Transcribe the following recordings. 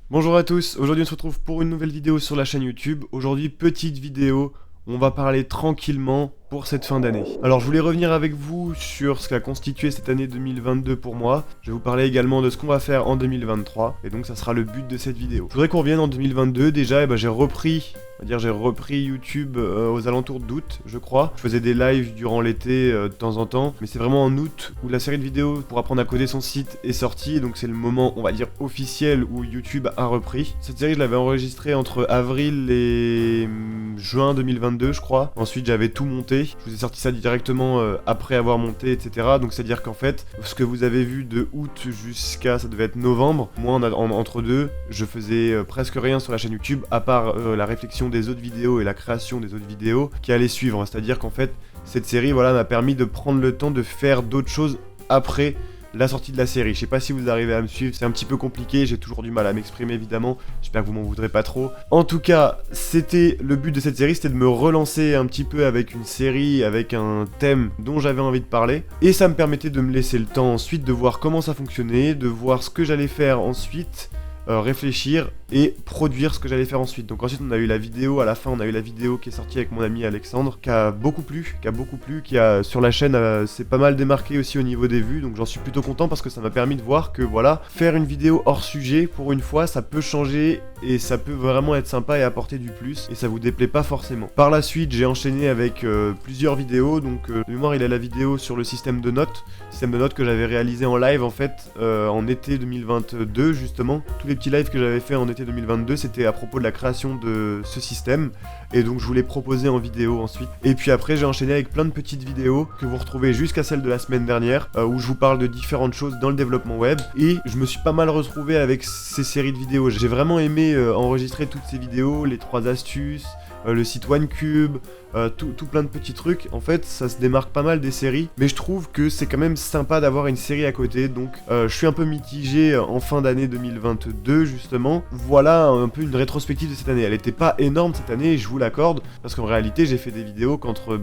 Bonjour à tous, aujourd'hui on se retrouve pour une nouvelle vidéo sur la chaîne YouTube. Aujourd'hui, petite vidéo, on va parler tranquillement pour cette fin d'année. Alors je voulais revenir avec vous sur ce qu'a constitué cette année 2022 pour moi. Je vais vous parler également de ce qu'on va faire en 2023, et donc ça sera le but de cette vidéo. Je voudrais qu'on revienne en 2022, déjà j'ai repris YouTube aux alentours d'août, je crois. Je faisais des lives durant l'été de temps en temps, mais c'est vraiment en août où la série de vidéos pour apprendre à coder son site est sortie, donc c'est le moment, on va dire, officiel où YouTube a repris. Cette série, je l'avais enregistrée entre avril et juin 2022, je crois. Ensuite, j'avais tout monté. Je vous ai sorti ça directement après avoir monté, etc. Donc c'est-à-dire qu'en fait, ce que vous avez vu de août jusqu'à, ça devait être novembre, moi entre deux, je faisais presque rien sur la chaîne YouTube, à part la réflexion des autres vidéos et la création des autres vidéos qui allaient suivre. C'est-à-dire qu'en fait, cette série, voilà, m'a permis de prendre le temps de faire d'autres choses après la sortie de la série. Je sais pas si vous arrivez à me suivre, c'est un petit peu compliqué, j'ai toujours du mal à m'exprimer évidemment, j'espère que vous m'en voudrez pas trop. En tout cas, c'était le but de cette série, c'était de me relancer un petit peu avec une série, avec un thème dont j'avais envie de parler, et ça me permettait de me laisser le temps ensuite de voir comment ça fonctionnait, de voir ce que j'allais faire ensuite, réfléchir et produire ce que j'allais faire ensuite. Donc ensuite on a eu la vidéo, à la fin on a eu la vidéo qui est sortie avec mon ami Alexandre, qui a beaucoup plu, qui a sur la chaîne s'est pas mal démarqué aussi au niveau des vues, donc j'en suis plutôt content parce que ça m'a permis de voir que voilà, faire une vidéo hors sujet pour une fois ça peut changer et ça peut vraiment être sympa et apporter du plus et ça vous déplaît pas forcément. Par la suite j'ai enchaîné avec plusieurs vidéos, donc de mémoire il y a la vidéo sur le système de notes que j'avais réalisé en live en fait en été 2022 justement. Tous les petits lives que j'avais fait en été 2022 c'était à propos de la création de ce système et donc je vous l'ai proposé en vidéo ensuite. Et puis après j'ai enchaîné avec plein de petites vidéos que vous retrouvez jusqu'à celle de la semaine dernière où je vous parle de différentes choses dans le développement web et je me suis pas mal retrouvé avec ces séries de vidéos. J'ai vraiment aimé enregistrer toutes ces vidéos, les 3 astuces, le site OneCube, tout plein de petits trucs. En fait ça se démarque pas mal des séries, mais je trouve que c'est quand même sympa d'avoir une série à côté, donc je suis un peu mitigé en fin d'année 2022 justement. Voilà un peu une rétrospective de cette année. Elle était pas énorme cette année, je vous l'accorde, parce qu'en réalité j'ai fait des vidéos qu'entre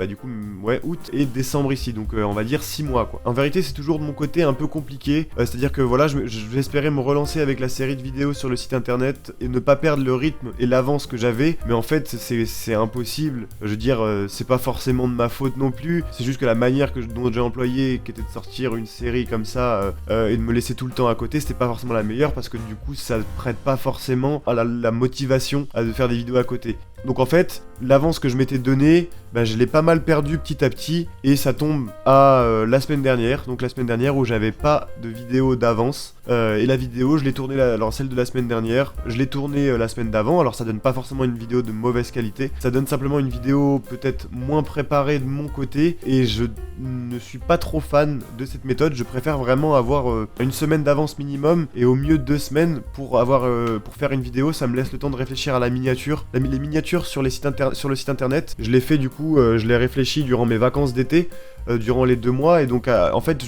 août et décembre ici, donc on va dire 6 mois quoi. En vérité c'est toujours de mon côté un peu compliqué, c'est-à-dire que voilà j'espérais me relancer avec la série de vidéos sur le site internet et ne pas perdre le rythme et l'avance que j'avais, mais en fait c'est impossible. Je veux dire, c'est pas forcément de ma faute non plus, c'est juste que la manière dont j'ai employé, qui était de sortir une série comme ça et de me laisser tout le temps à côté, c'était pas forcément la meilleure parce que du coup ça prête pas forcément à la motivation de faire des vidéos à côté. Donc en fait, l'avance que je m'étais donnée, je l'ai pas mal perdu petit à petit et ça tombe à la semaine dernière, donc la semaine dernière où j'avais pas de vidéo d'avance et la vidéo je l'ai tournée, alors celle de la semaine dernière, je l'ai tournée la semaine d'avant, alors ça donne pas forcément une vidéo de mauvaise qualité, ça donne simplement une vidéo peut-être moins préparée de mon côté et je ne suis pas trop fan de cette méthode, je préfère vraiment avoir une semaine d'avance minimum et au mieux 2 semaines pour faire une vidéo, ça me laisse le temps de réfléchir à la miniature, les miniatures sur le site internet, je l'ai fait du coup, je l'ai réfléchi durant mes vacances d'été, durant les 2 mois, et donc en fait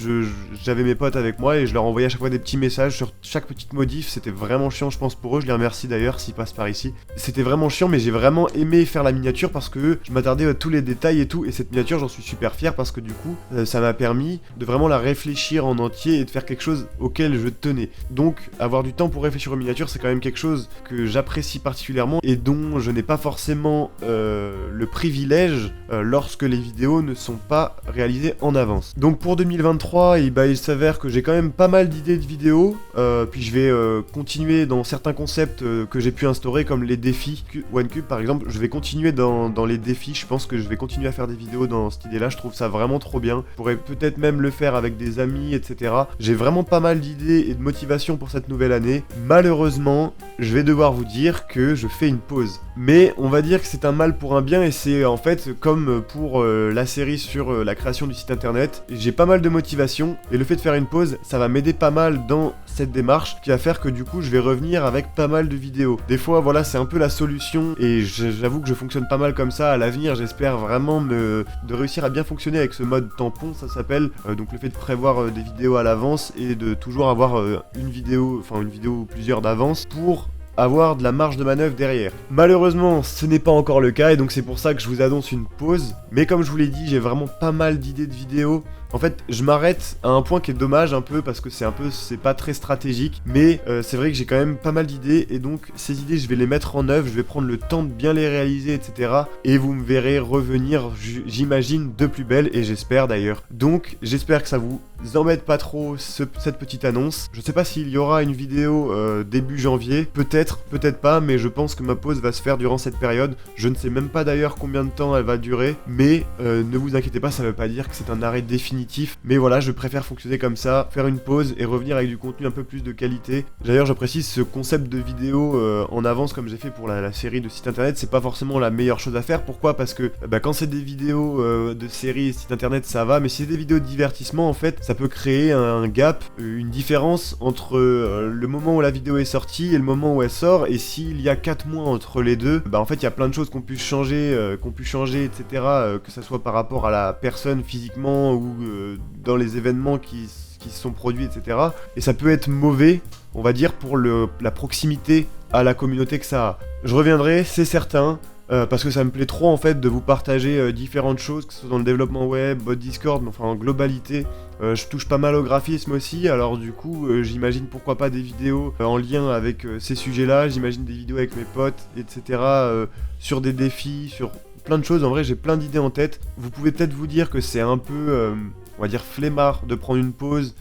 j'avais mes potes avec moi et je leur envoyais à chaque fois des petits messages sur chaque petite modif. C'était vraiment chiant je pense pour eux, je les remercie d'ailleurs s'ils passent par ici. C'était vraiment chiant, mais j'ai vraiment aimé faire la miniature parce que je m'attardais à tous les détails et tout, et cette miniature j'en suis super fier parce que du coup ça m'a permis de vraiment la réfléchir en entier et de faire quelque chose auquel je tenais. Donc avoir du temps pour réfléchir aux miniatures c'est quand même quelque chose que j'apprécie particulièrement et dont je n'ai pas forcément le privilège lorsque les vidéos ne sont pas réalisées en avance. Donc pour 2023, il s'avère que j'ai quand même pas mal d'idées de vidéos, puis je vais continuer dans certains concepts que j'ai pu instaurer comme les défis OneCube par exemple. Je vais continuer dans les défis, je pense que je vais continuer à faire des vidéos dans cette idée là, je trouve ça vraiment trop bien. Je pourrais peut-être même le faire avec des amis, etc. J'ai vraiment pas mal d'idées et de motivation pour cette nouvelle année. Malheureusement, je vais devoir vous dire que je fais une pause. Mais on va dire que c'est un mal pour un bien et c'est en fait comme pour la série sur la création du site internet. J'ai pas mal de motivation et le fait de faire une pause, ça va m'aider pas mal dans cette démarche qui va faire que du coup je vais revenir avec pas mal de vidéos. Des fois voilà c'est un peu la solution et j'avoue que je fonctionne pas mal comme ça à l'avenir. J'espère vraiment de réussir à bien fonctionner avec ce mode tampon, ça s'appelle, donc le fait de prévoir des vidéos à l'avance et de toujours avoir une vidéo ou plusieurs d'avance pour avoir de la marge de manœuvre derrière. Malheureusement, ce n'est pas encore le cas et donc c'est pour ça que je vous annonce une pause. Mais comme je vous l'ai dit, j'ai vraiment pas mal d'idées de vidéos En fait, je m'arrête à un point qui est dommage un peu parce que c'est pas très stratégique, mais c'est vrai que j'ai quand même pas mal d'idées et donc ces idées je vais les mettre en œuvre, je vais prendre le temps de bien les réaliser, etc. Et vous me verrez revenir, j'imagine, de plus belle et j'espère d'ailleurs. Donc j'espère que ça vous embête pas trop cette petite annonce. Je sais pas s'il y aura une vidéo début janvier, peut-être pas, mais je pense que ma pause va se faire durant cette période. Je ne sais même pas d'ailleurs combien de temps elle va durer, mais ne vous inquiétez pas, ça veut pas dire que c'est un arrêt définitif. Mais voilà, je préfère fonctionner comme ça, faire une pause et revenir avec du contenu un peu plus de qualité. D'ailleurs, je précise, ce concept de vidéo en avance comme j'ai fait pour la série de site internet, c'est pas forcément la meilleure chose à faire. Pourquoi? Parce que quand c'est des vidéos de séries et site internet, ça va, mais si c'est des vidéos de divertissement, en fait, ça peut créer un gap, une différence entre le moment où la vidéo est sortie et le moment où elle sort, et s'il y a 4 mois entre les deux, en fait il y a plein de choses qu'on pu changer, etc., que ça soit par rapport à la personne physiquement ou dans les événements qui se sont produits, etc. Et ça peut être mauvais, on va dire, pour la proximité à la communauté que ça a. Je reviendrai, c'est certain, parce que ça me plaît trop en fait de vous partager différentes choses, que ce soit dans le développement web, votre Discord, mais enfin en globalité. Je touche pas mal au graphisme aussi, alors du coup j'imagine pourquoi pas des vidéos en lien avec ces sujets-là, j'imagine des vidéos avec mes potes, etc. Sur des défis, sur plein de choses. En vrai j'ai plein d'idées en tête. Vous pouvez peut-être vous dire que c'est un peu, on va dire, flemmard de prendre une pause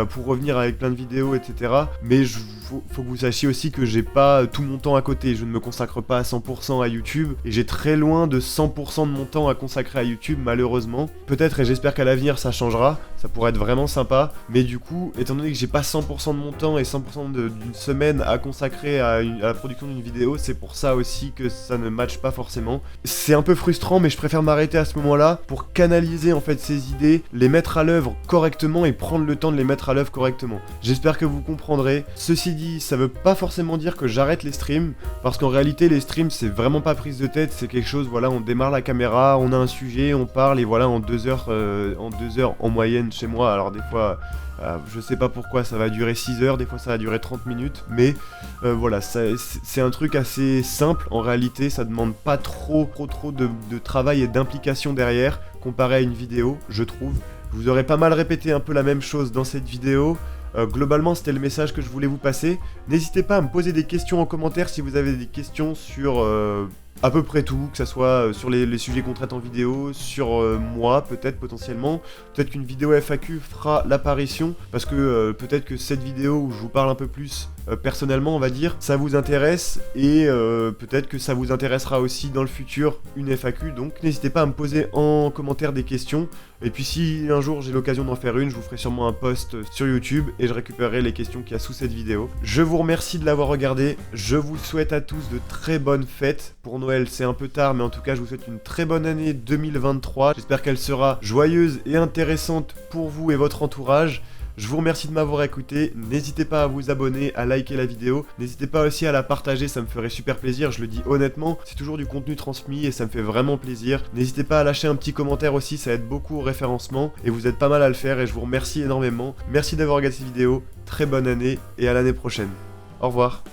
pour revenir avec plein de vidéos, etc. Mais faut que vous sachiez aussi que j'ai pas tout mon temps à côté, je ne me consacre pas à 100% à YouTube, et j'ai très loin de 100% de mon temps à consacrer à YouTube, malheureusement. Peut-être, et j'espère qu'à l'avenir ça changera, ça pourrait être vraiment sympa, mais du coup, étant donné que j'ai pas 100% de mon temps et 100% d'une semaine à consacrer à la production d'une vidéo, c'est pour ça aussi que ça ne matche pas forcément. C'est un peu frustrant, mais je préfère m'arrêter à ce moment-là pour canaliser en fait ces idées, les mettre à l'œuvre correctement et prendre le temps de les mettre à l'œuvre correctement. J'espère que vous comprendrez. Ceci dit, ça veut pas forcément dire que j'arrête les streams, parce qu'en réalité les streams c'est vraiment pas prise de tête, c'est quelque chose, voilà, on démarre la caméra, on a un sujet, on parle, et voilà, en 2 heures en moyenne chez moi, alors des fois je sais pas pourquoi ça va durer 6 heures, des fois ça va durer 30 minutes, mais voilà, c'est un truc assez simple en réalité, ça demande pas trop de travail et d'implication derrière, comparé à une vidéo, je trouve. Je vous aurais pas mal répété un peu la même chose dans cette vidéo. Globalement, c'était le message que je voulais vous passer. N'hésitez pas à me poser des questions en commentaire si vous avez des questions sur à peu près tout, que ça soit sur les sujets qu'on traite en vidéo, sur moi peut-être potentiellement. Peut-être qu'une vidéo FAQ fera l'apparition, parce que peut-être que cette vidéo où je vous parle un peu plus personnellement, on va dire, ça vous intéresse, et peut-être que ça vous intéressera aussi dans le futur une FAQ, donc n'hésitez pas à me poser en commentaire des questions, et puis si un jour j'ai l'occasion d'en faire une, je vous ferai sûrement un post sur YouTube, et je récupérerai les questions qu'il y a sous cette vidéo. Je vous remercie de l'avoir regardé, je vous souhaite à tous de très bonnes fêtes. Pour Noël c'est un peu tard, mais en tout cas je vous souhaite une très bonne année 2023, j'espère qu'elle sera joyeuse et intéressante pour vous et votre entourage. Je vous remercie de m'avoir écouté, n'hésitez pas à vous abonner, à liker la vidéo, n'hésitez pas aussi à la partager, ça me ferait super plaisir, je le dis honnêtement, c'est toujours du contenu transmis et ça me fait vraiment plaisir. N'hésitez pas à lâcher un petit commentaire aussi, ça aide beaucoup au référencement, et vous êtes pas mal à le faire, et je vous remercie énormément. Merci d'avoir regardé cette vidéo, très bonne année, et à l'année prochaine. Au revoir.